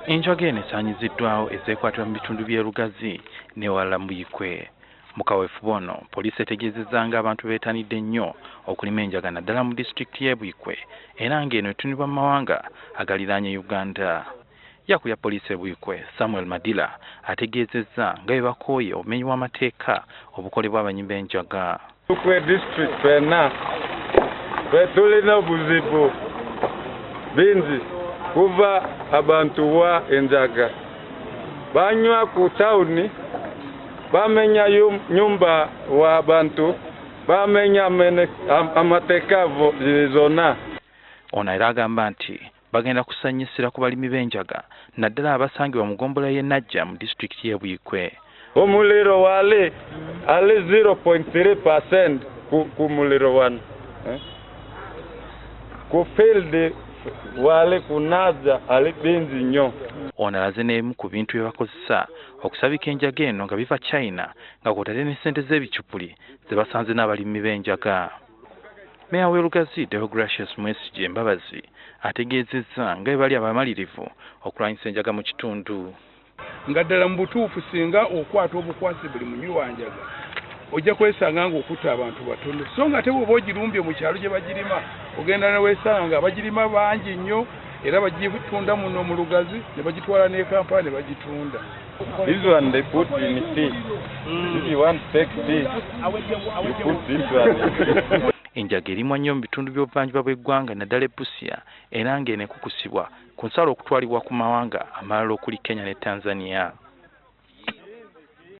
Enjogera eno esaanyiziddwawo ezeekwatira mu bitundu by'e Lugazi n'ewalala mu Ikwe. Mu kaweefube ono poliisi etegeezezza ng'abantu beetanidde nnyo okulima enjaga naddala mu disitulikiti y'e Buikwe era ng'eno etunibwa mu mawanga agaliraanye Uganda. Yakulu ya poliisi e Buikwe Samuel Madila ategeezezza nga bwe bakooye obumenyi bw'amateeka obukolebwa abanywi b'enjaga. Buikwe disitulikiti ffenna tulina obuzibu bingi kuva abantu wa enjaga banywa ku tawuni bamenya nyumba wa abantu bamenya amateeka zonna. Ono era agamba nti bagenda kusanyisira ku balimi b'enjaga naddala abasangibwa mu ggombolola y'e Najja mu disitulikiti y'e Buikwe. Omuliro wali 0.3% ku muliro wano ku field wale kunaza ali bingi nnyo. Ono alaze n'ebimu ku bintu bye bakozesa okusabika enjaga eno nga biva China nga kw'otadde ne ssente z'ebicupuli ze basanze n'abalimi b'enjaga. Meya w'e Lugazi Deogracious Mwesigye Mbabazi ategeezezza nga bwe bali abamalirivu okulwanyisa enjaga mu kitundu. Nga ddala mu butuufu singa okwata obukwasi buli munywi wa njaga ojja kwesanga ng'okutta abantu batono, so nga ate bw'oba ogirumbye mu kyalo gye bagirima ogenda ne weesanga nga bagirima bangi nnyo era bagitunda muno mu Lugazi ne bagitwala ne Kampala ne bagitunda. This one they put in tea. If you want to take tea, you put this one. Enjaga erimwa nnyo mu bitundu by'obuvanjuba bw'eggwanga naddala e Busia era ng'eno ekukusibwa ku nsalo okutwalibwa ku mawanga amalala okuli Kenya ne Tanzania.